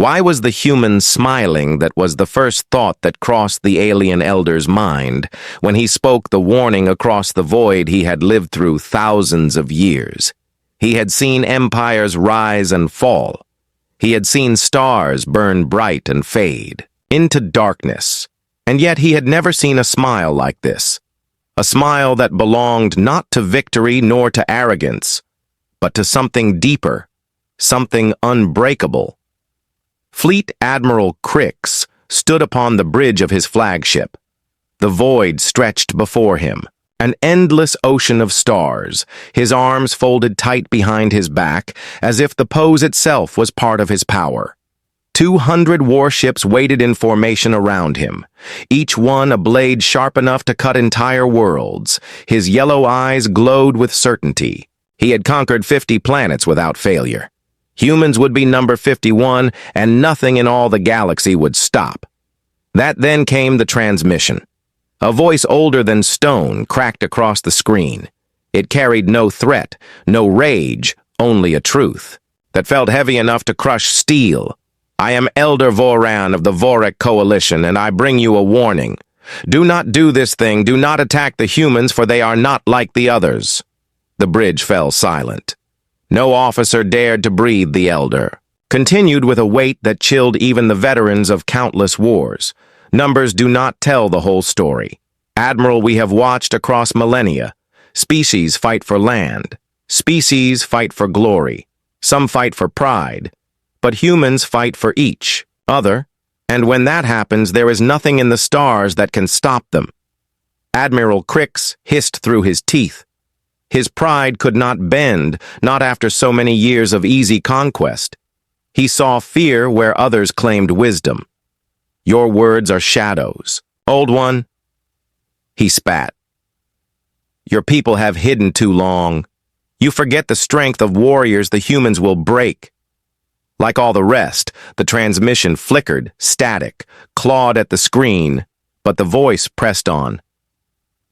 Why was the human smiling that was the first thought that crossed the alien elder's mind when he spoke the warning across the void he had lived through thousands of years? He had seen empires rise and fall. He had seen stars burn bright and fade into darkness. And yet he had never seen a smile like this. A smile that belonged not to victory nor to arrogance, but to something deeper, something unbreakable. Fleet Admiral Crix stood upon the bridge of his flagship. The void stretched before him, an endless ocean of stars, his arms folded tight behind his back, as if the pose itself was part of his power. 200 warships waited in formation around him, each one a blade sharp enough to cut entire worlds. His yellow eyes glowed with certainty. He had conquered 50 planets without failure. Humans would be number 51, and nothing in all the galaxy would stop. That then came the transmission. A voice older than stone cracked across the screen. It carried no threat, no rage, only a truth that felt heavy enough to crush steel. I am Elder Voran of the Vorek Coalition, and I bring you a warning. Do not do this thing, do not attack the humans, for they are not like the others. The bridge fell silent. No officer dared to breathe, the Elder continued with a weight that chilled even the veterans of countless wars. Numbers do not tell the whole story. Admiral, we have watched across millennia. Species fight for land. Species fight for glory. Some fight for pride. But humans fight for each other, and when that happens, there is nothing in the stars that can stop them. Admiral Crix hissed through his teeth. His pride could not bend, not after so many years of easy conquest. He saw fear where others claimed wisdom. Your words are shadows. Old one. He spat. Your people have hidden too long. You forget the strength of warriors the humans will break. Like all the rest, the transmission flickered, static, clawed at the screen, but the voice pressed on.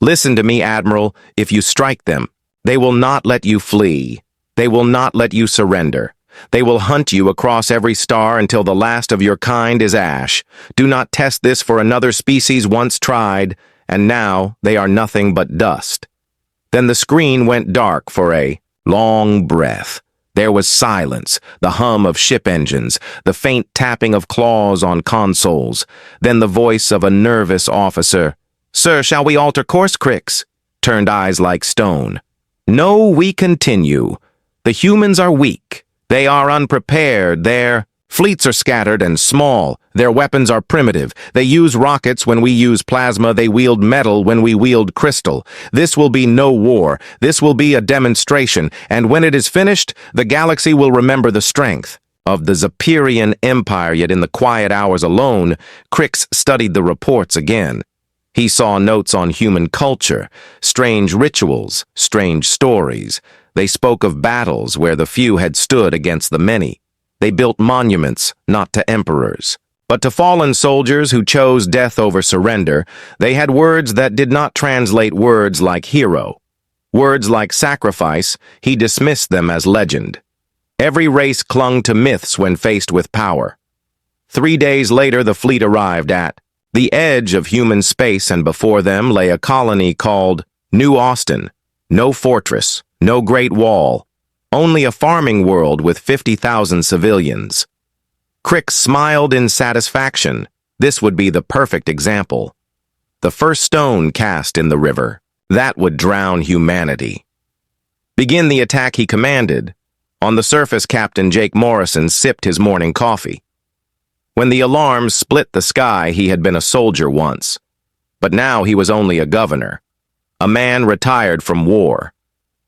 Listen to me, Admiral, if you strike them, they will not let you flee. They will not let you surrender. They will hunt you across every star until the last of your kind is ash. Do not test this, for another species once tried, and now they are nothing but dust. Then the screen went dark for a long breath. There was silence, the hum of ship engines, the faint tapping of claws on consoles, then the voice of a nervous officer. Sir, shall we alter course, Crix? Turned eyes like stone. No, we continue. The humans are weak. They are unprepared. Their fleets are scattered and small. Their weapons are primitive. They use rockets when we use plasma. They wield metal when we wield crystal. This will be no war. This will be a demonstration. And when it is finished, the galaxy will remember the strength of the Zapirian Empire. Yet in the quiet hours alone, Crix studied the reports again. He saw notes on human culture, strange rituals, strange stories. They spoke of battles where the few had stood against the many. They built monuments, not to emperors, but to fallen soldiers who chose death over surrender. They had words that did not translate words like hero. Words like sacrifice, he dismissed them as legend. Every race clung to myths when faced with power. 3 days later, the fleet arrived at the edge of human space, and before them lay a colony called New Austin. No fortress, no great wall, only a farming world with 50,000 civilians. Crix smiled in satisfaction. This would be the perfect example. The first stone cast in the river. That would drown humanity. Begin the attack, he commanded. On the surface, Captain Jake Morrison sipped his morning coffee. When the alarms split the sky, he had been a soldier once. But now he was only a governor. A man retired from war.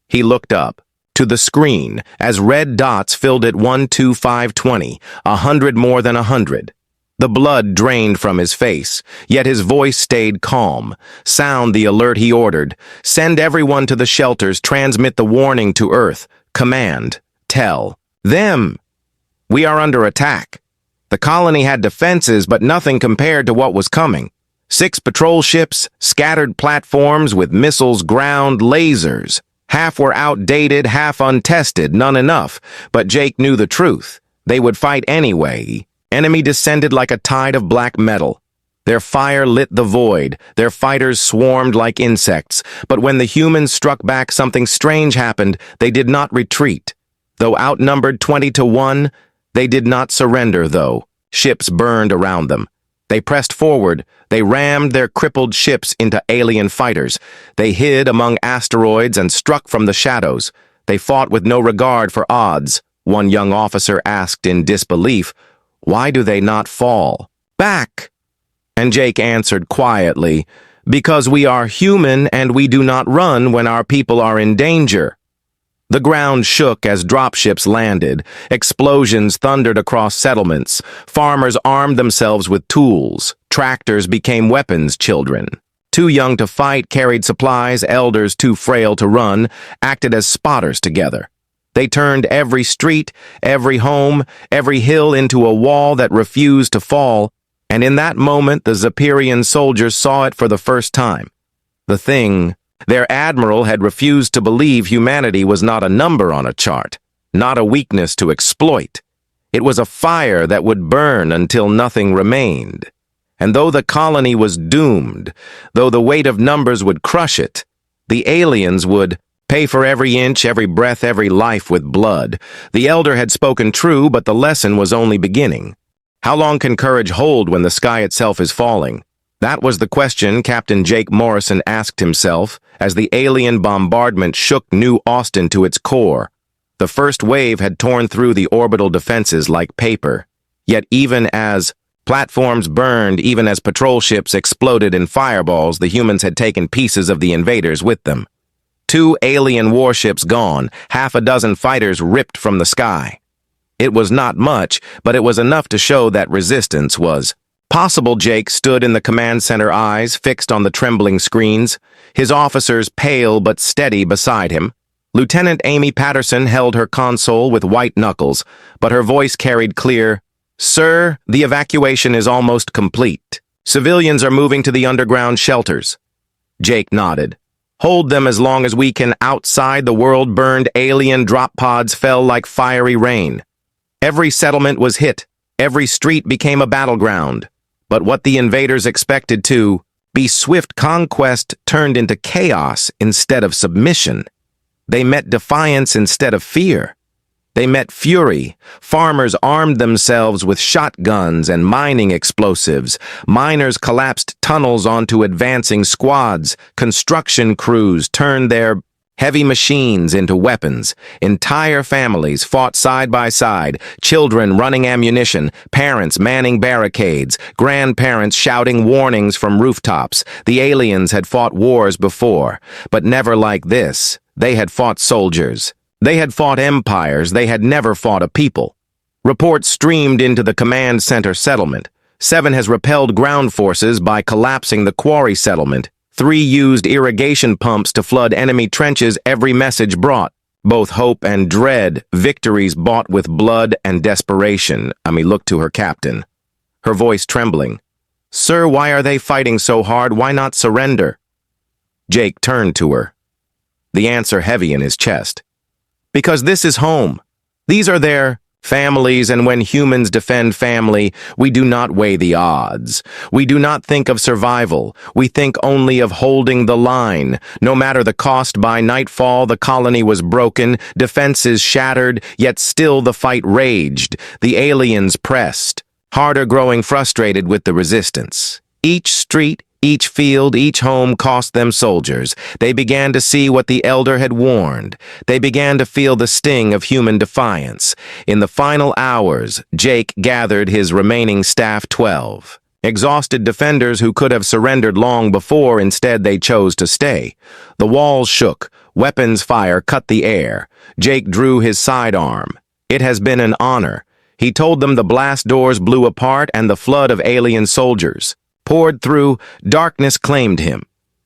He looked up to the screen as red dots filled it 12520, 100 more than 100. The blood drained from his face, yet his voice stayed calm. Sound the alert, he ordered. Send everyone to the shelters, transmit the warning to Earth. Command, tell them we are under attack. The colony had defenses, but nothing compared to what was coming. 6 patrol ships, scattered platforms with missiles, ground, lasers. Half were outdated, half untested, none enough. But Jake knew the truth. They would fight anyway. Enemy descended like a tide of black metal. Their fire lit the void. Their fighters swarmed like insects. But when the humans struck back, something strange happened. They did not retreat. Though outnumbered 20-1, they did not surrender, though. Ships burned around them. They pressed forward. They rammed their crippled ships into alien fighters. They hid among asteroids and struck from the shadows. They fought with no regard for odds. One young officer asked in disbelief, "Why do they not fall?" "Back!" And Jake answered quietly, "Because we are human and we do not run when our people are in danger." The ground shook as dropships landed. Explosions thundered across settlements. Farmers armed themselves with tools. Tractors became weapons children. Too young to fight carried supplies. Elders too frail to run acted as spotters together. They turned every street, every home, every hill into a wall that refused to fall. And in that moment, the Zephyrian soldiers saw it for the first time. The thing, their admiral had refused to believe humanity was not a number on a chart, not a weakness to exploit. It was a fire that would burn until nothing remained. And though the colony was doomed, though the weight of numbers would crush it, the aliens would pay for every inch, every breath, every life with blood. The elder had spoken true, but the lesson was only beginning. How long can courage hold when the sky itself is falling? That was the question Captain Jake Morrison asked himself as the alien bombardment shook New Austin to its core. The first wave had torn through the orbital defenses like paper. Yet even as platforms burned, even as patrol ships exploded in fireballs, the humans had taken pieces of the invaders with them. 2 alien warships gone, half a dozen fighters ripped from the sky. It was not much, but it was enough to show that resistance was possible. Jake stood in the command center, eyes fixed on the trembling screens, his officers pale but steady beside him. Lieutenant Amy Patterson held her console with white knuckles, but her voice carried clear, "Sir, the evacuation is almost complete. Civilians are moving to the underground shelters." Jake nodded. "Hold them as long as we can. Outside, the world burned. Alien drop pods fell like fiery rain. Every settlement was hit. Every street became a battleground. But what the invaders expected to be swift conquest turned into chaos instead of submission. They met defiance instead of fear. They met fury. Farmers armed themselves with shotguns and mining explosives. Miners collapsed tunnels onto advancing squads. Construction crews turned their heavy machines into weapons. Entire families fought side by side, children running ammunition, parents manning barricades, grandparents shouting warnings from rooftops. The aliens had fought wars before, but never like this. They had fought soldiers. They had fought empires. They had never fought a people. Reports streamed into the command center settlement. 7 has repelled ground forces by collapsing the quarry settlement. 3 used irrigation pumps to flood enemy trenches. Every message brought both hope and dread, victories bought with blood and desperation. Amy looked to her captain, her voice trembling. "Sir, why are they fighting so hard? Why not surrender?" Jake turned to her, the answer heavy in his chest. "Because this is home. These are their families, and when humans defend family, we do not weigh the odds. We do not think of survival. We think only of holding the line. No matter the cost, by nightfall the colony was broken, defenses shattered, yet still the fight raged. The aliens pressed, harder, growing frustrated with the resistance. Each street, each field, each home cost them soldiers. They began to see what the elder had warned. They began to feel the sting of human defiance. In the final hours, Jake gathered his remaining staff, 12. Exhausted defenders who could have surrendered long before. Instead, they chose to stay. The walls shook. Weapons fire cut the air. Jake drew his sidearm. "It has been an honor." He told them. The blast doors blew apart and the flood of alien soldiers poured through. Darkness claimed him.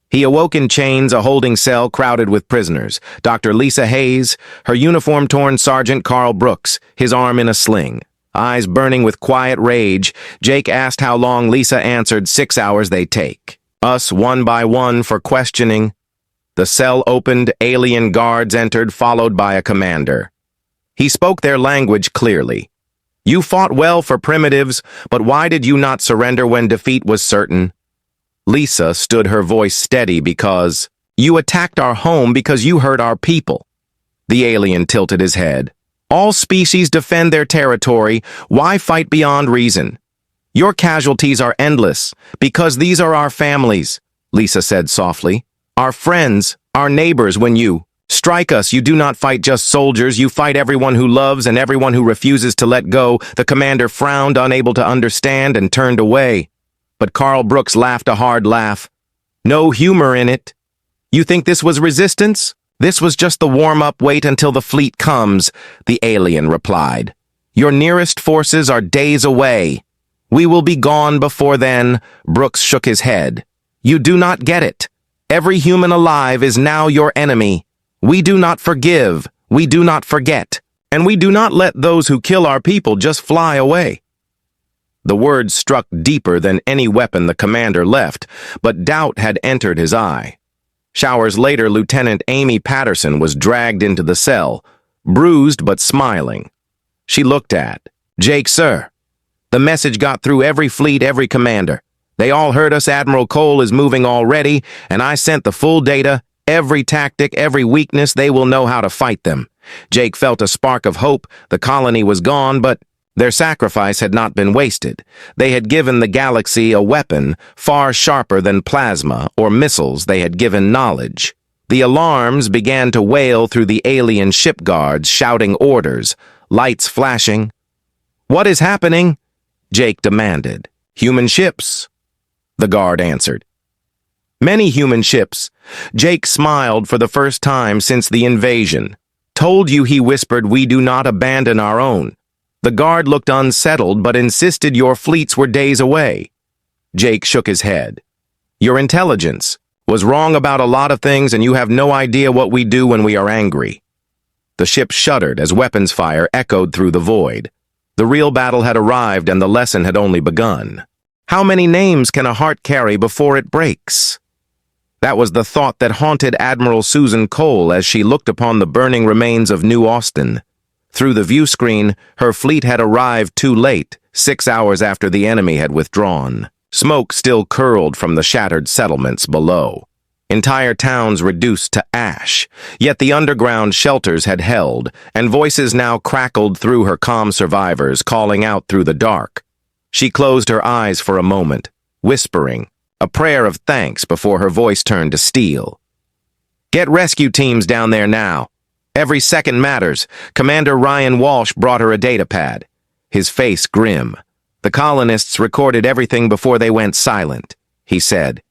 He awoke in chains, a holding cell crowded with prisoners. Dr. Lisa Hayes, her uniform torn, Sergeant Carl Brooks, his arm in a sling. Eyes burning with quiet rage, Jake asked how long. Lisa answered, 6 hours they take. Us one by one for questioning. The cell opened, alien guards entered, followed by a commander. He spoke their language clearly. You fought well for primitives, but why did you not surrender when defeat was certain? Lisa stood her voice steady because, you attacked our home because you hurt our people. The alien tilted his head. All species defend their territory. Why fight beyond reason? Your casualties are endless, because these are our families, Lisa said softly. Our friends, our neighbors. When you strike us, you do not fight just soldiers, you fight everyone who loves and everyone who refuses to let go. The commander frowned, unable to understand, and turned away. But Carl Brooks laughed a hard laugh. No humor in it. You think this was resistance? This was just the warm-up. Wait until the fleet comes, the alien replied. Your nearest forces are days away. We will be gone before then. Brooks shook his head. You do not get it. Every human alive is now your enemy. We do not forgive, we do not forget, and we do not let those who kill our people just fly away. The words struck deeper than any weapon the commander left, but doubt had entered his eye. Showers later, Lieutenant Amy Patterson was dragged into the cell, bruised but smiling. She looked at, Jake, sir. The message got through every fleet, every commander. They all heard us. Admiral Cole is moving already, and I sent the full data, every tactic, every weakness. They will know how to fight them. Jake felt a spark of hope. The colony was gone, but their sacrifice had not been wasted. They had given the galaxy a weapon far sharper than plasma or missiles. They had given knowledge. The alarms began to wail through the alien ship guards, shouting orders, lights flashing. What is happening? Jake demanded. Human ships, the guard answered. Many human ships. Jake smiled for the first time since the invasion. Told you, he whispered, we do not abandon our own. The guard looked unsettled but insisted your fleets were days away. Jake shook his head. Your intelligence was wrong about a lot of things, and you have no idea what we do when we are angry. The ship shuddered as weapons fire echoed through the void. The real battle had arrived and the lesson had only begun. How many names can a heart carry before it breaks? That was the thought that haunted Admiral Susan Cole as she looked upon the burning remains of New Austin. Through the view screen, her fleet had arrived too late, 6 hours after the enemy had withdrawn. Smoke still curled from the shattered settlements below. Entire towns reduced to ash, yet the underground shelters had held, and voices now crackled through her calm survivors, calling out through the dark. She closed her eyes for a moment, whispering, a prayer of thanks before her voice turned to steel. Get rescue teams down there now. Every second matters. Commander Ryan Walsh brought her a datapad, his face grim. The colonists recorded everything before they went silent, he said.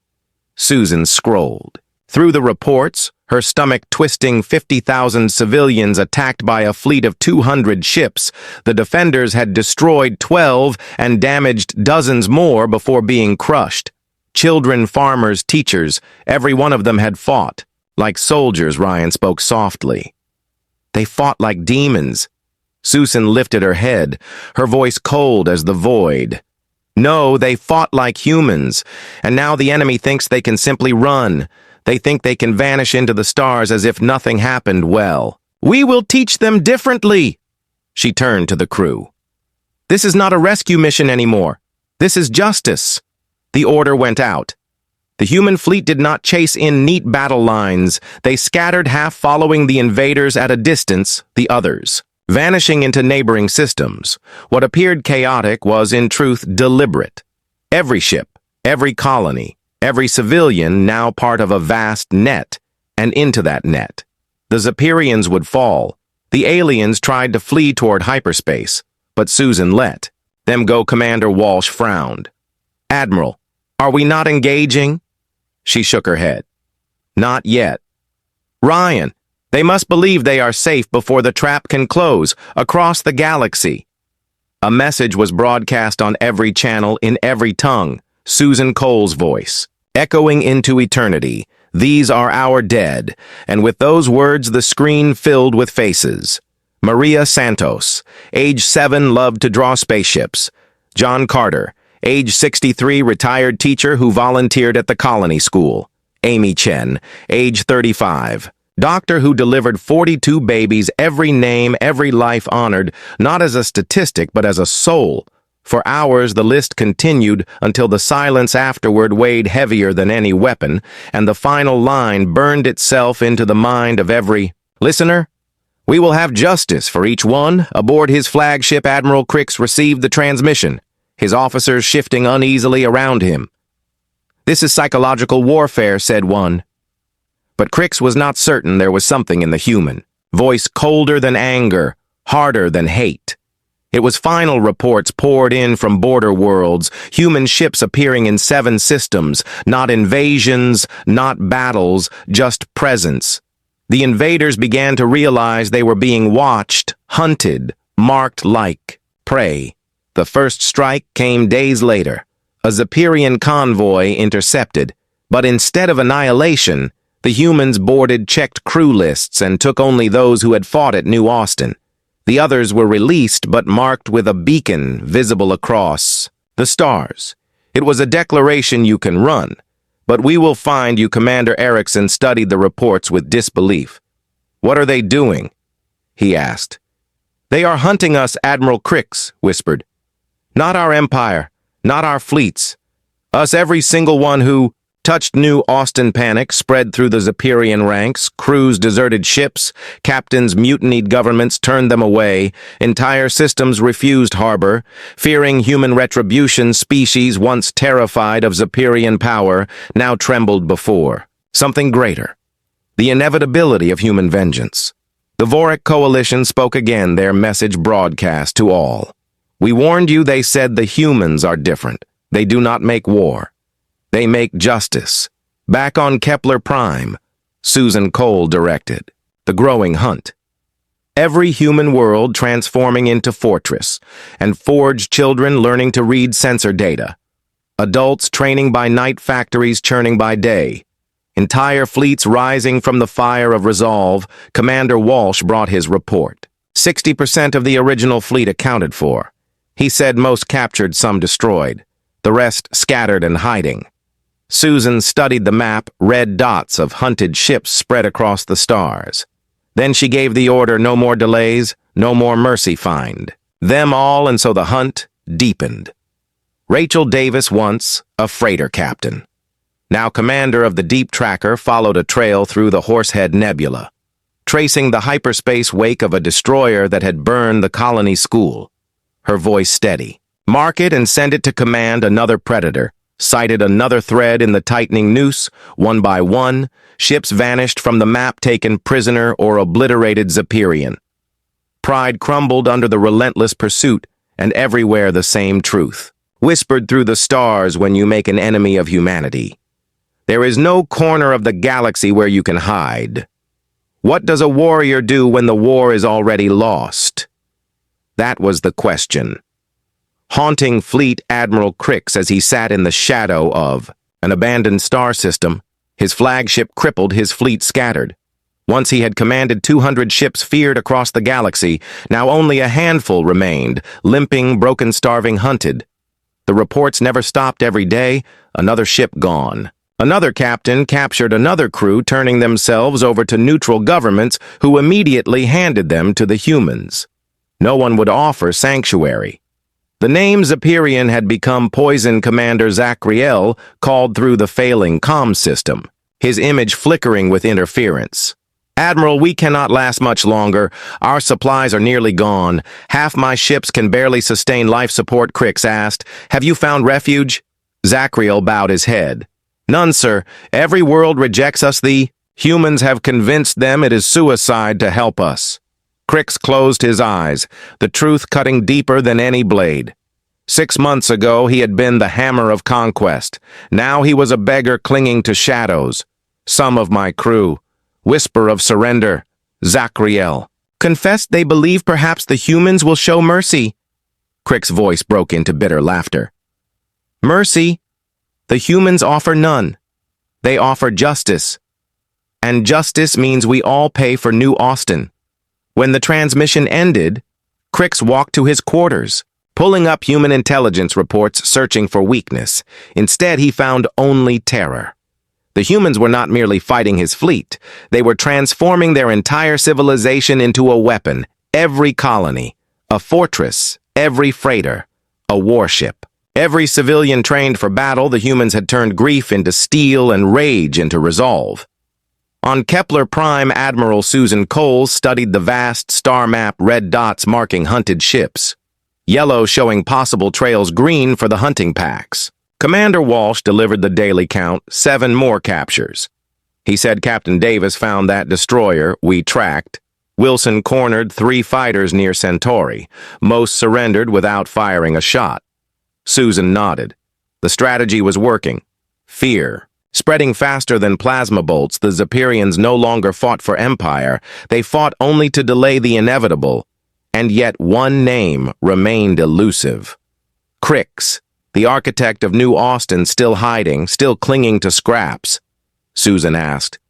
Susan scrolled. Through the reports, her stomach twisting. 50,000 civilians attacked by a fleet of 200 ships. The defenders had destroyed 12 and damaged dozens more before being crushed. Children, farmers, teachers, every one of them had fought. Like soldiers, Ryan spoke softly. They fought like demons. Susan lifted her head, her voice cold as the void. No, they fought like humans, and now the enemy thinks they can simply run. They think they can vanish into the stars as if nothing happened. Well, we will teach them differently. She turned to the crew. This is not a rescue mission anymore. This is justice. The order went out. The human fleet did not chase in neat battle lines. They scattered, half following the invaders at a distance, the others, vanishing into neighboring systems. What appeared chaotic was, in truth, deliberate. Every ship, every colony, every civilian now part of a vast net, and into that net. The Zephyrians would fall. The aliens tried to flee toward hyperspace, but Susan let them go. Commander Walsh frowned. Admiral, are we not engaging? She shook her head. Not yet. Ryan, they must believe they are safe before the trap can close across the galaxy. A message was broadcast on every channel in every tongue, Susan Cole's voice, echoing into eternity. These are our dead, and with those words the screen filled with faces. Maria Santos, age 7, loved to draw spaceships. John Carter, age 63, retired teacher who volunteered at the colony school. Amy Chen, age 35, Doctor who delivered 42 babies, every name, every life honored, not as a statistic but as a soul. For hours the list continued until the silence afterward weighed heavier than any weapon, and the final line burned itself into the mind of every listener. We will have justice for each one. Aboard his flagship, Admiral Crix received the transmission, his officers shifting uneasily around him. This is psychological warfare, said one. But Crix was not certain there was something in the human, voice colder than anger, harder than hate. It was final reports poured in from border worlds, human ships appearing in 7 systems, not invasions, not battles, just presence. The invaders began to realize they were being watched, hunted, marked like prey. The first strike came days later. A Zephyrian convoy intercepted, but instead of annihilation, the humans boarded checked crew lists and took only those who had fought at New Austin. The others were released but marked with a beacon visible across the stars. It was a declaration you can run, but we will find you. Commander Erickson studied the reports with disbelief. What are they doing? He asked. They are hunting us, Admiral Crix whispered. Not our empire, not our fleets. Us, every single one who touched New Austin. Panic spread through the Zephyrian ranks, crews deserted ships, captains mutinied, governments turned them away, entire systems refused harbor, fearing human retribution. Species once terrified of Zephyrian power now trembled before something greater, the inevitability of human vengeance. The Voric Coalition spoke again, their message broadcast to all. We warned you, they said, the humans are different. They do not make war. They make justice. Back on Kepler Prime, Susan Cole directed. The growing hunt. Every human world transforming into fortress, and forged children learning to read sensor data. Adults training by night, factories churning by day. Entire fleets rising from the fire of resolve. Commander Walsh brought his report. 60% of the original fleet accounted for. He said most captured, some destroyed. The rest scattered and hiding. Susan studied the map, red dots of hunted ships spread across the stars. Then she gave the order, no more delays, no more mercy find. Them all, and so the hunt deepened. Rachel Davis, once a freighter captain, now commander of the Deep Tracker, followed a trail through the Horsehead Nebula, tracing the hyperspace wake of a destroyer that had burned the colony school. Her voice steady. Mark it and send it to command. Another predator sighted another thread in the tightening noose. One by one, ships vanished from the map, taken prisoner or obliterated. Zephyrian pride crumbled under the relentless pursuit, and everywhere the same truth, whispered through the stars. When you make an enemy of humanity, there is no corner of the galaxy where you can hide. What does a warrior do when the war is already lost? That was the question, haunting Fleet Admiral Crix as he sat in the shadow of an abandoned star system. His flagship crippled, his fleet scattered. Once he had commanded 200 ships feared across the galaxy, now only a handful remained, limping, broken, starving, hunted. The reports never stopped. Every day, another ship gone. Another captain captured another crew, turning themselves over to neutral governments who immediately handed them to the humans. No one would offer sanctuary. The name Zephyrian had become poison. Commander Zachriel called through the failing comm system, his image flickering with interference. Admiral, we cannot last much longer. Our supplies are nearly gone. Half my ships can barely sustain life support. Crix asked. Have you found refuge? Zachriel bowed his head. None, sir. Every world rejects us. The humans have convinced them it is suicide to help us. Crix closed his eyes, the truth cutting deeper than any blade. 6 months ago, he had been the hammer of conquest. Now he was a beggar clinging to shadows. Some of my crew, whisper of surrender. Zachriel confessed they believe perhaps the humans will show mercy. Crix's voice broke into bitter laughter. Mercy? The humans offer none. They offer justice. And justice means we all pay for New Austin. When the transmission ended, Crix walked to his quarters, pulling up human intelligence reports, searching for weakness. Instead, he found only terror. The humans were not merely fighting his fleet. They were transforming their entire civilization into a weapon, every colony, a fortress, every freighter, a warship. Every civilian trained for battle, the humans had turned grief into steel and rage into resolve. On Kepler Prime, Admiral Susan Cole studied the vast star map, red dots marking hunted ships, yellow showing possible trails, green for the hunting packs. Commander Walsh delivered the daily count, 7 more captures. He said Captain Davis found that destroyer we tracked. Wilson cornered 3 fighters near Centauri. Most surrendered without firing a shot. Susan nodded. The strategy was working. Fear. Spreading faster than plasma bolts, the Zephyrians no longer fought for empire. They fought only to delay the inevitable. And yet one name remained elusive. Crix, the architect of New Austin, still hiding, still clinging to scraps. Susan asked,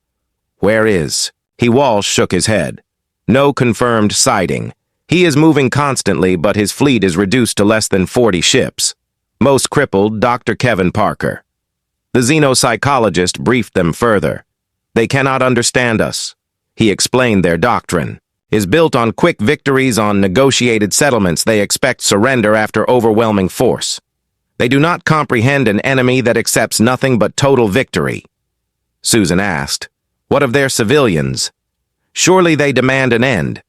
"Where is?" Walsh shook his head. No confirmed sighting. He is moving constantly, but his fleet is reduced to less than 40 ships. Most crippled, Dr. Kevin Parker. The xenopsychologist briefed them further. They cannot understand us. He explained their doctrine is built on quick victories, on negotiated settlements. They expect surrender after overwhelming force. They do not comprehend an enemy that accepts nothing but total victory. Susan asked, "What of their civilians? Surely they demand an end."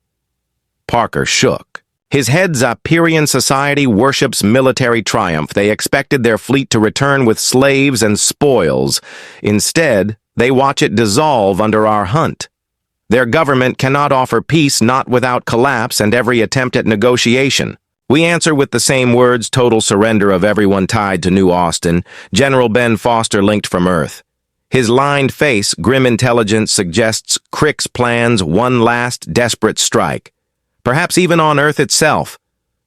Parker shook. His Zephyrian society worships military triumph. They expected their fleet to return with slaves and spoils. Instead, they watch it dissolve under our hunt. Their government cannot offer peace, not without collapse and every attempt at negotiation. We answer with the same words: total surrender of everyone tied to New Austin. General Ben Foster linked from Earth. His lined face, grim intelligence, suggests Crix plans one last desperate strike. Perhaps even on Earth itself.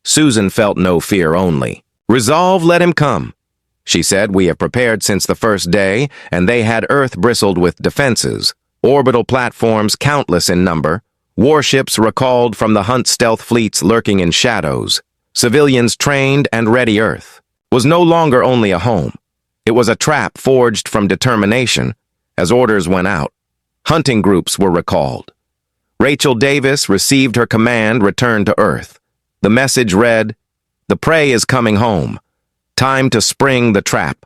Susan felt no fear, only resolve. Let him come. She said, "We have prepared since the first day, and they had Earth bristled with defenses. Orbital platforms, countless in number. Warships recalled from the hunt, stealth fleets lurking in shadows. Civilians trained and ready. Earth was no longer only a home. It was a trap forged from determination. As orders went out, hunting groups were recalled. Rachel Davis received her command, returned to Earth. The message read, "The prey is coming home. Time to spring the trap.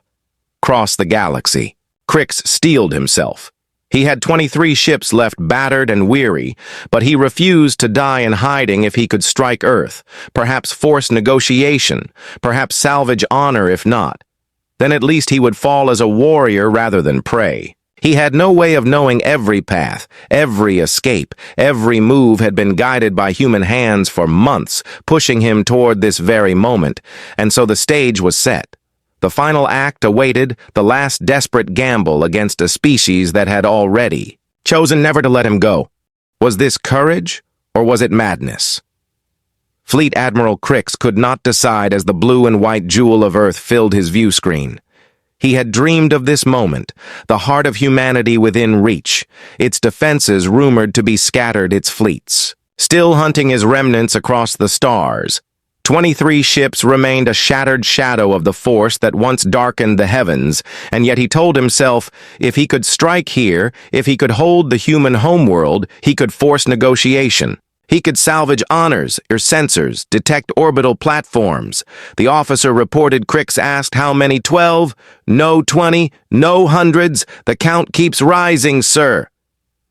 Cross the galaxy." Crix steeled himself. He had 23 ships left, battered and weary, but he refused to die in hiding if he could strike Earth, perhaps force negotiation, perhaps salvage honor if not. Then at least he would fall as a warrior rather than prey. He had no way of knowing every path, every escape, every move had been guided by human hands for months, pushing him toward this very moment, and so the stage was set. The final act awaited, the last desperate gamble against a species that had already chosen never to let him go. Was this courage, or was it madness? Fleet Admiral Crix could not decide as the blue and white jewel of Earth filled his view screen. He had dreamed of this moment, the heart of humanity within reach, its defenses rumored to be scattered, its fleets still hunting his remnants across the stars. 23 ships remained a shattered shadow of the force that once darkened the heavens, and yet he told himself if he could strike here, if he could hold the human homeworld, he could force negotiation. He could salvage honors or sensors, detect orbital platforms. The officer reported. Crix asked, "How many? 12? No 20? No hundreds? The count keeps rising, sir."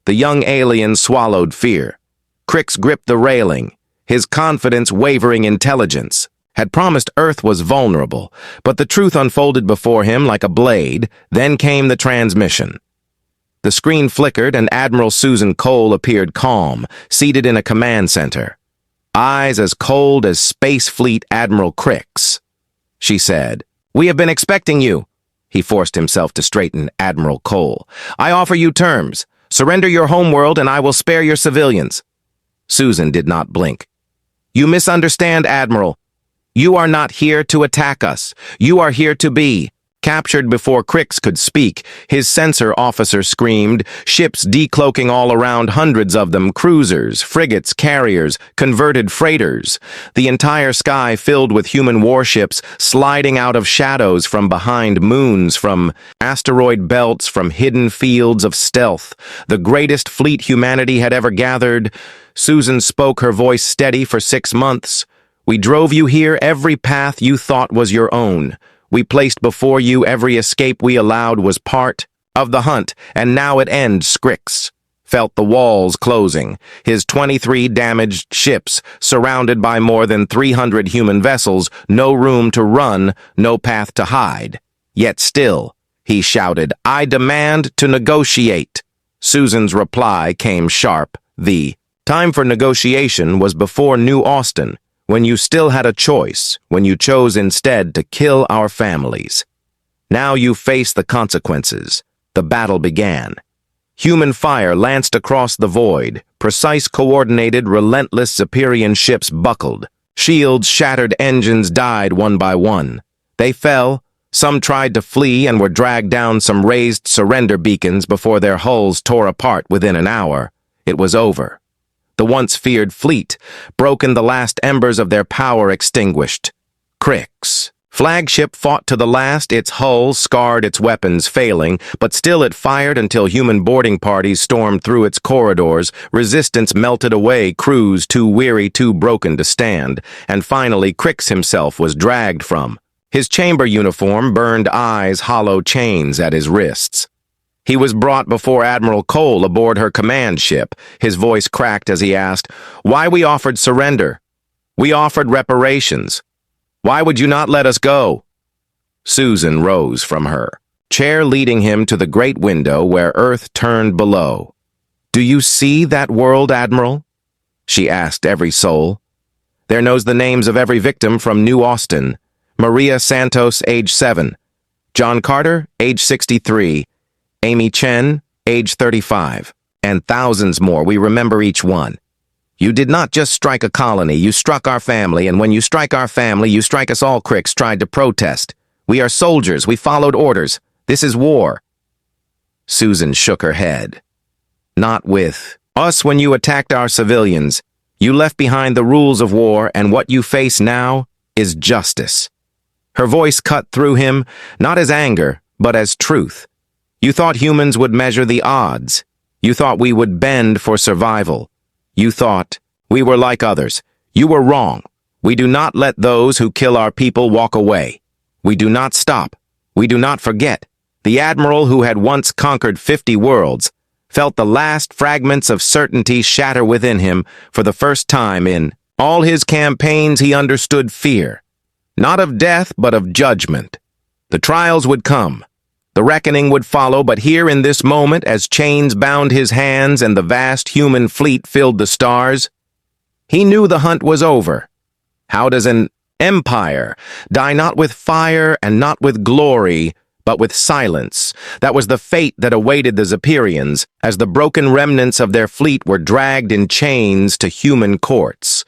The young alien swallowed fear. Crix gripped the railing. His confidence, wavering intelligence, had promised Earth was vulnerable, but the truth unfolded before him like a blade. Then came the transmission. The screen flickered and Admiral Susan Cole appeared calm, seated in a command center. Eyes as cold as Space Fleet Admiral Crix. She said, "We have been expecting you." He forced himself to straighten. "Admiral Cole, I offer you terms. Surrender your homeworld and I will spare your civilians." Susan did not blink. "You misunderstand, Admiral. You are not here to attack us. You are here to be Captured before Crix could speak, his censor officer screamed, ships decloaking all around, hundreds of them, cruisers, frigates, carriers, converted freighters. The entire sky filled with human warships sliding out of shadows from behind moons, from asteroid belts, from hidden fields of stealth. The greatest fleet humanity had ever gathered. Susan spoke, her voice steady. For 6 months, we drove you here, every path you thought was your own. We placed before you every escape we allowed was part of the hunt, and now it ends. Crix felt the walls closing, his 23 damaged ships surrounded by more than 300 human vessels, no room to run, no path to hide. Yet still, he shouted, I demand to negotiate. Susan's reply came sharp. The time for negotiation was before New Austin, when you still had a choice, when you chose instead to kill our families. Now you face the consequences. The battle began. Human fire lanced across the void. Precise, coordinated, relentless Superior ships buckled. Shields shattered, engines died one by one. They fell. Some tried to flee and were dragged down some raised surrender beacons before their hulls tore apart within an hour. It was over. The once feared fleet, broken, the last embers of their power extinguished. Crix flagship fought to the last, its hull scarred, its weapons failing, but still it fired until human boarding parties stormed through its corridors, resistance melted away, crews too weary, too broken to stand, and finally Crix himself was dragged from. His chamber uniform, burned eyes, hollow chains at his wrists. He was brought before Admiral Cole aboard her command ship. His voice cracked as he asked, why we offered surrender? We offered reparations. Why would you not let us go? Susan rose from her chair, leading him to the great window where Earth turned below. Do you see that world, Admiral? She asked every soul. There knows the names of every victim from New Austin. Maria Santos, age 7. John Carter, age 63. Amy Chen, age 35, and thousands more. We remember each one. You did not just strike a colony, you struck our family, and when you strike our family, you strike us all. Crix tried to protest. We are soldiers, we followed orders. This is war. Susan shook her head. Not with us when you attacked our civilians. You left behind the rules of war, and what you face now is justice. Her voice cut through him, not as anger, but as truth. You thought humans would measure the odds. You thought we would bend for survival. You thought we were like others. You were wrong. We do not let those who kill our people walk away. We do not stop. We do not forget. The Admiral who had once conquered 50 worlds felt the last fragments of certainty shatter within him. For the first time in all his campaigns, he understood fear. Not of death, but of judgment. The trials would come. The reckoning would follow, but here in this moment, as chains bound his hands and the vast human fleet filled the stars, he knew the hunt was over. How does an empire die not with fire and not with glory, but with silence? That was the fate that awaited the Superians as the broken remnants of their fleet were dragged in chains to human courts.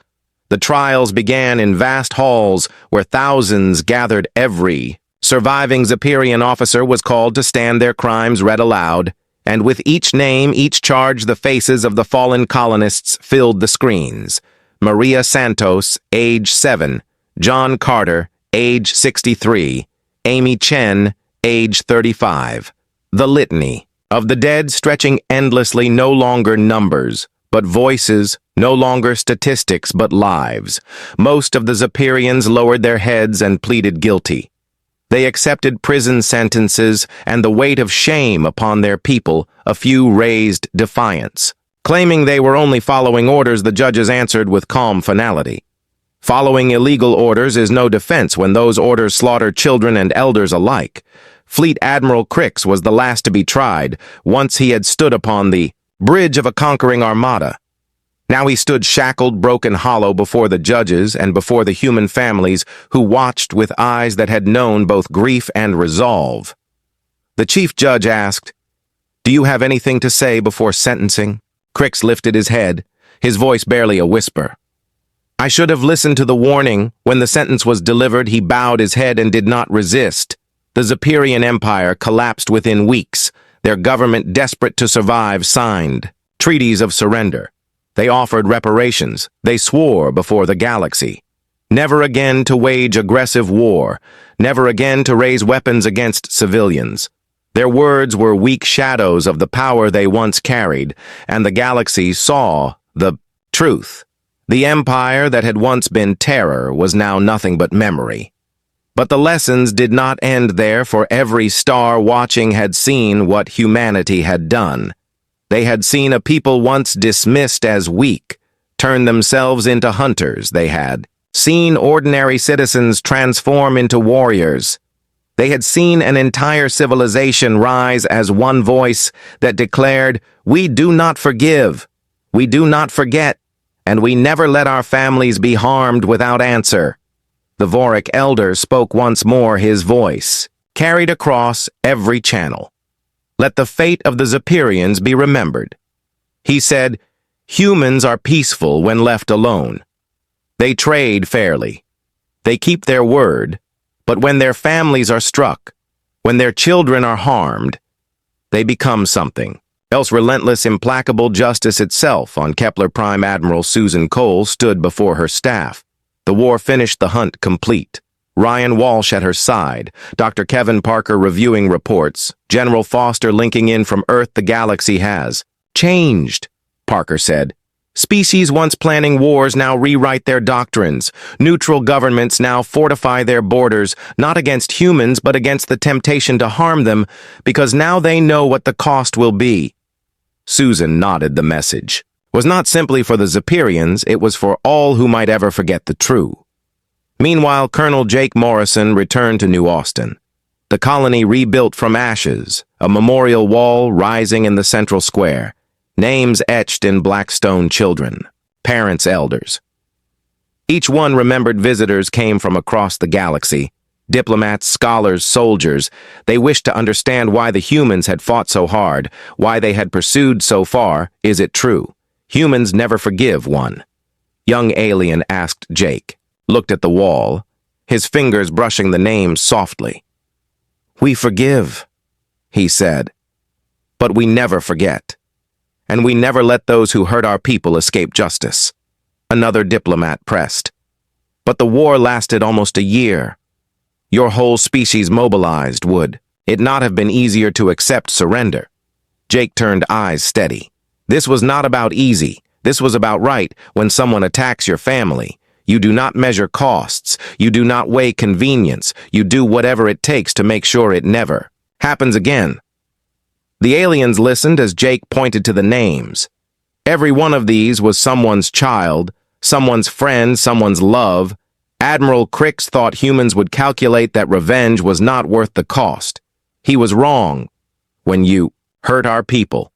The trials began in vast halls where thousands gathered. Every surviving Superior officer was called to stand, their crimes read aloud, and with each name, each charge, the faces of the fallen colonists filled the screens. Maria Santos, age 7. John Carter, age 63. Amy Chen, age 35. The litany of the dead stretching endlessly, no longer numbers, but voices, no longer statistics, but lives. Most of the Superiors lowered their heads and pleaded guilty. They accepted prison sentences and the weight of shame upon their people. A few raised defiance. Claiming they were only following orders, the judges answered with calm finality. Following illegal orders is no defense when those orders slaughter children and elders alike. Fleet Admiral Crix was the last to be tried, once he had stood upon the bridge of a conquering armada. Now he stood shackled, broken, hollow before the judges and before the human families who watched with eyes that had known both grief and resolve. The chief judge asked, "Do you have anything to say before sentencing?" Crix lifted his head, his voice barely a whisper. "I should have listened to the warning. When the sentence was delivered, he bowed his head and did not resist. The Zepyrian Empire collapsed within weeks. Their government, desperate to survive, signed treaties of surrender. They offered reparations. They swore before the galaxy never again to wage aggressive war, never again to raise weapons against civilians. Their words were weak shadows of the power they once carried, and the galaxy saw the truth. The empire that had once been terror was now nothing but memory. But the lessons did not end there, for every star watching had seen what humanity had done. They had seen a people once dismissed as weak turn themselves into hunters. They had seen ordinary citizens transform into warriors. They had seen an entire civilization rise as one voice that declared, "We do not forgive, we do not forget, and we never let our families be harmed without answer." The Voric elder spoke once more, his voice carried across every channel. Let the fate of the Zepyrians be remembered. He said, "Humans are peaceful when left alone. They trade fairly. They keep their word, but when their families are struck, when their children are harmed, they become something else. Relentless, implacable justice itself." On Kepler Prime, Admiral Susan Cole stood before her staff. The war finished, the hunt complete. Ryan Walsh at her side, Dr. Kevin Parker reviewing reports, General Foster linking in from Earth. "The galaxy has changed," Parker said. "Species once planning wars now rewrite their doctrines. Neutral governments now fortify their borders, not against humans but against the temptation to harm them, because now they know what the cost will be." Susan nodded. The message was not simply for the Zepyrians, it was for all who might ever forget the true. Meanwhile, Colonel Jake Morrison returned to New Austin. The colony rebuilt from ashes, a memorial wall rising in the central square. Names etched in black stone: children, parents, elders. Each one remembered visitors came from across the galaxy. Diplomats, scholars, soldiers. They wished to understand why the humans had fought so hard, why they had pursued so far. Is it true? Humans never forgive one. Young alien asked Jake, looked at the wall, his fingers brushing the names softly. "We forgive," he said, "but we never forget. And we never let those who hurt our people escape justice." Another diplomat pressed. "But the war lasted almost a year. Your whole species mobilized. Would it not have been easier to accept surrender?" Jake turned, eyes steady. "This was not about easy. This was about right. When someone attacks your family, you do not measure costs. You do not weigh convenience. You do whatever it takes to make sure it never happens again." The aliens listened as Jake pointed to the names. Every one of these was someone's child, someone's friend, someone's love. Admiral Crix thought humans would calculate that revenge was not worth the cost. He was wrong. When you hurt our people,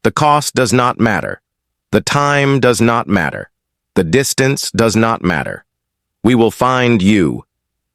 the cost does not matter. The time does not matter. The distance does not matter. We will find you.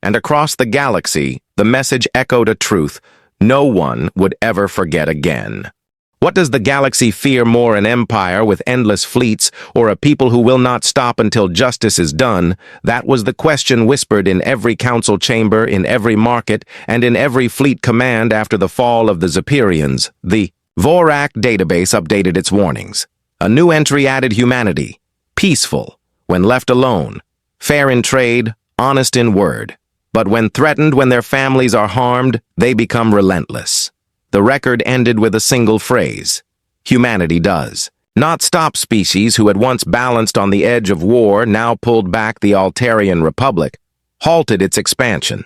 And across the galaxy, the message echoed a truth no one would ever forget again. What does the galaxy fear more, an empire with endless fleets, or a people who will not stop until justice is done? That was the question whispered in every council chamber, in every market, and in every fleet command after the fall of the Zepyrians. The Vorak database updated its warnings. A new entry added humanity. Peaceful, when left alone. Fair in trade, honest in word. But when threatened, when their families are harmed, they become relentless. The record ended with a single phrase. Humanity does not stop. Species who had once balanced on the edge of war now pulled back. The Altarian Republic halted its expansion.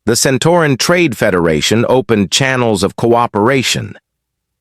The Centauran Trade Federation opened channels of cooperation.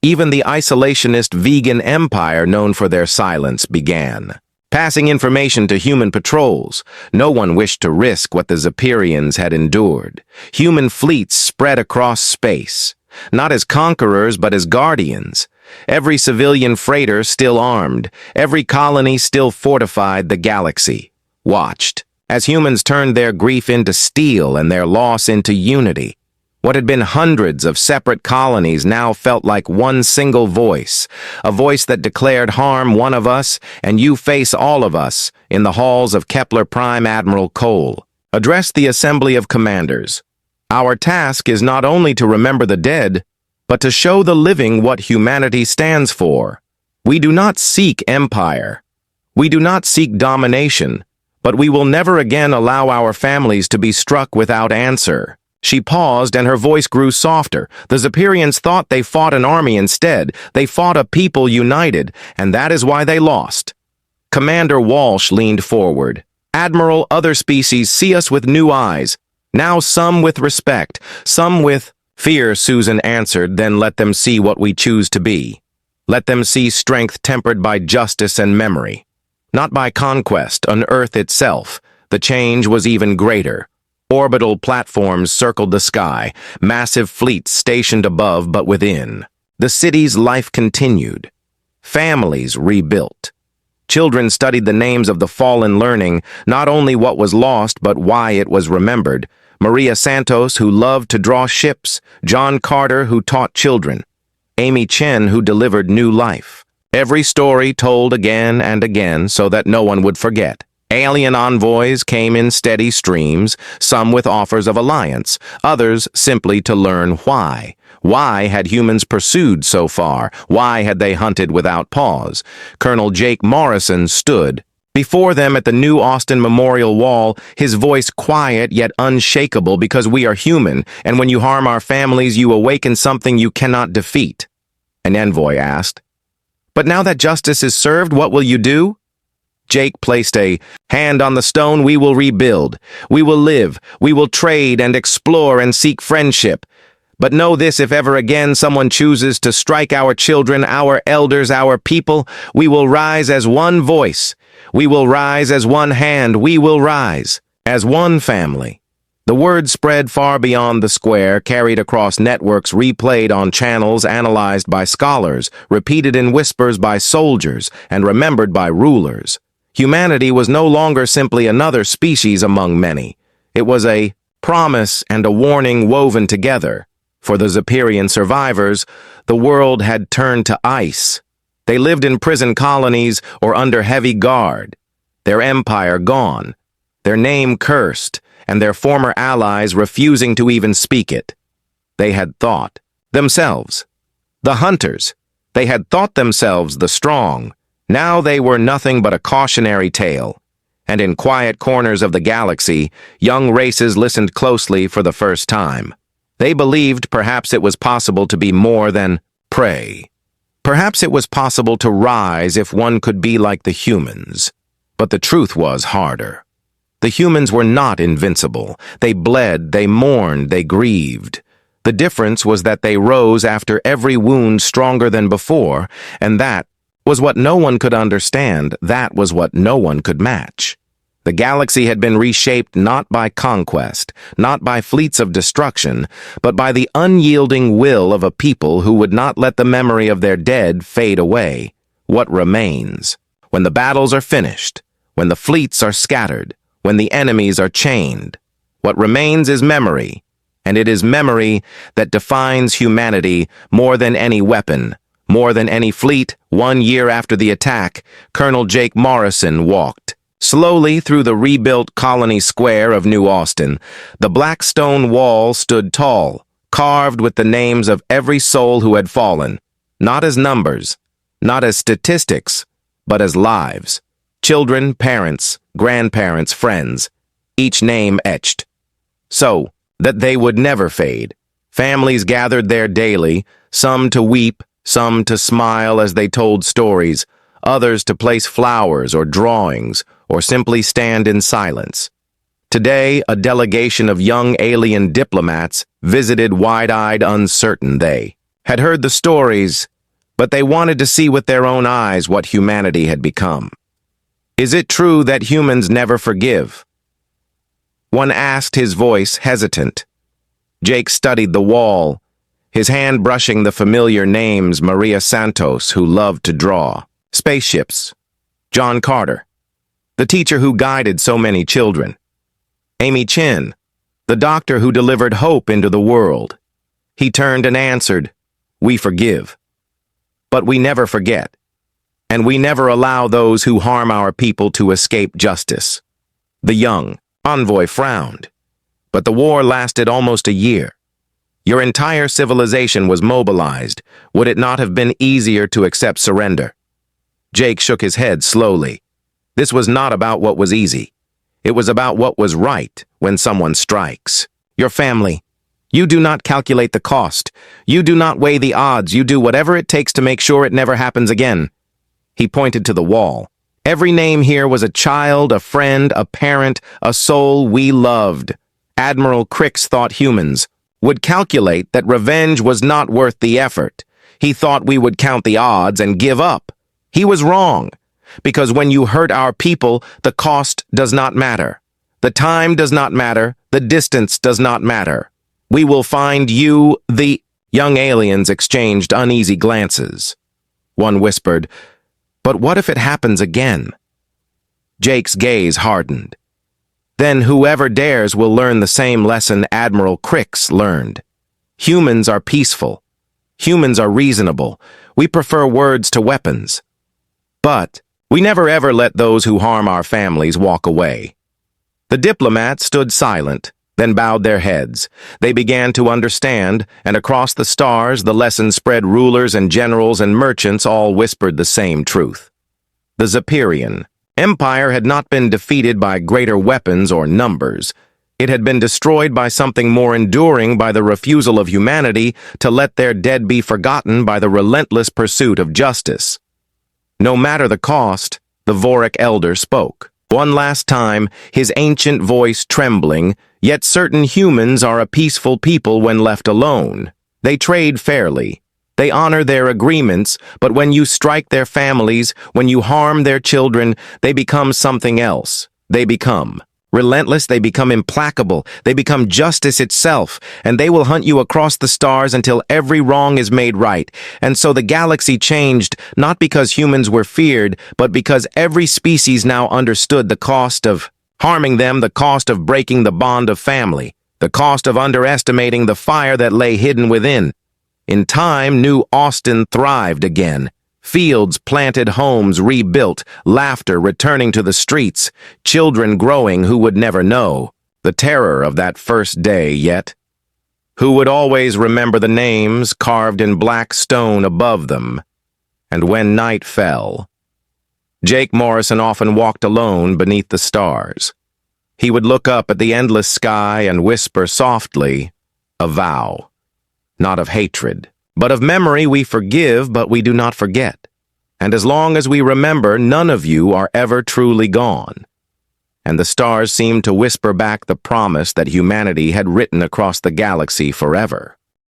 Even the isolationist vegan empire known for their silence began passing information to human patrols. No one wished to risk what the Zepyrians had endured. Human fleets spread across space, not as conquerors but as guardians. Every civilian freighter still armed, every colony still fortified. The galaxy watched as humans turned their grief into steel and their loss into unity. What had been hundreds of separate colonies now felt like one single voice, a voice that declared, harm one of us, and you face all of us. In the halls of Kepler Prime, Admiral Cole addressed the assembly of commanders. Our task is not only to remember the dead, but to show the living what humanity stands for. We do not seek empire. We do not seek domination, but we will never again allow our families to be struck without answer. She paused and her voice grew softer. The Zephyrians thought they fought an army instead. They fought a people united, and that is why they lost. Commander Walsh leaned forward. Admiral, other species see us with new eyes. Now some with respect, some with fear, Susan answered, then let them see what we choose to be. Let them see strength tempered by justice and memory. Not by conquest, on Earth itself. The change was even greater. Orbital platforms circled the sky, massive fleets stationed above but within. The city's life continued. Families rebuilt. Children studied the names of the fallen, learning not only what was lost but why it was remembered. Maria Santos, who loved to draw ships, John Carter, who taught children, Amy Chen, who delivered new life. Every story told again and again so that no one would forget. Alien envoys came in steady streams, some with offers of alliance, others simply to learn why. Why had humans pursued so far? Why had they hunted without pause? Colonel Jake Morrison stood before them at the New Austin Memorial Wall, his voice quiet yet unshakable, because we are human, and when you harm our families, you awaken something you cannot defeat. An envoy asked, "But now that justice is served, what will you do?" Jake placed a hand on the stone. "We will rebuild. We will live. We will trade and explore and seek friendship. But know this, if ever again someone chooses to strike our children, our elders, our people, we will rise as one voice. We will rise as one hand. We will rise as one family." The word spread far beyond the square, carried across networks, replayed on channels, analyzed by scholars, repeated in whispers by soldiers, and remembered by rulers. Humanity was no longer simply another species among many. It was a promise and a warning woven together. For the Zephyrian survivors, the world had turned to ice. They lived in prison colonies or under heavy guard, their empire gone, their name cursed, and their former allies refusing to even speak it. They had thought themselves the hunters. They had thought themselves the strong. Now they were nothing but a cautionary tale. And in quiet corners of the galaxy, young races listened closely for the first time. They believed perhaps it was possible to be more than prey. Perhaps it was possible to rise if one could be like the humans. But the truth was harder. The humans were not invincible. They bled, they mourned, they grieved. The difference was that they rose after every wound stronger than before, and that was what no one could understand. That was what no one could match. The galaxy had been reshaped not by conquest, not by fleets of destruction, but by the unyielding will of a people who would not let the memory of their dead fade away. What remains? When the battles are finished, when the fleets are scattered, when the enemies are chained, what remains is memory, and it is memory that defines humanity more than any weapon, more than any fleet. 1 year after the attack, Colonel Jake Morrison walked slowly through the rebuilt colony square of New Austin. The black stone wall stood tall, carved with the names of every soul who had fallen, not as numbers, not as statistics, but as lives. Children, parents, grandparents, friends, each name etched, so that they would never fade. Families gathered there daily, some to weep, some to smile as they told stories, others to place flowers or drawings, or simply stand in silence. Today, a delegation of young alien diplomats visited, wide-eyed, uncertain. They had heard the stories, but they wanted to see with their own eyes what humanity had become. Is it true that humans never forgive? One asked, his voice hesitant. Jake studied the wall, his hand brushing the familiar names. Maria Santos, who loved to draw. Spaceships. John Carter, the teacher who guided so many children. Amy Chen, the doctor who delivered hope into the world. He turned and answered, "We forgive. But we never forget. And we never allow those who harm our people to escape justice." The young envoy frowned. But the war lasted almost a year. Your entire civilization was mobilized. Would it not have been easier to accept surrender? Jake shook his head slowly. This was not about what was easy. It was about what was right when someone strikes. Your family. You do not calculate the cost. You do not weigh the odds. You do whatever it takes to make sure it never happens again. He pointed to the wall. Every name here was a child, a friend, a parent, a soul we loved. Admiral Crix thought humans would calculate that revenge was not worth the effort. He thought we would count the odds and give up. He was wrong, because when you hurt our people, the cost does not matter. The time does not matter. The distance does not matter. We will find you, the young aliens exchanged uneasy glances. One whispered, "But what if it happens again?" Jake's gaze hardened. Then whoever dares will learn the same lesson Admiral Crix learned. Humans are peaceful. Humans are reasonable. We prefer words to weapons. But we never ever let those who harm our families walk away. The diplomats stood silent, then bowed their heads. They began to understand, and across the stars the lesson spread. Rulers and generals and merchants all whispered the same truth. The Zephyrian Empire had not been defeated by greater weapons or numbers. It had been destroyed by something more enduring, by the refusal of humanity to let their dead be forgotten, by the relentless pursuit of justice. No matter the cost, the Voric elder spoke. One last time, his ancient voice trembling, "Yet certain humans are a peaceful people when left alone. They trade fairly. They honor their agreements, but when you strike their families, when you harm their children, they become something else. They become relentless, they become implacable, they become justice itself, and they will hunt you across the stars until every wrong is made right." And so the galaxy changed, not because humans were feared, but because every species now understood the cost of harming them, the cost of breaking the bond of family, the cost of underestimating the fire that lay hidden within. In time, New Austin thrived again. Fields planted, homes rebuilt, laughter returning to the streets, children growing who would never know the terror of that first day yet, who would always remember the names carved in black stone above them. And when night fell, Jake Morrison often walked alone beneath the stars. He would look up at the endless sky and whisper softly, a vow. Not of hatred, but of memory. We forgive, but we do not forget. And as long as we remember, none of you are ever truly gone. And the stars seemed to whisper back the promise that humanity had written across the galaxy forever.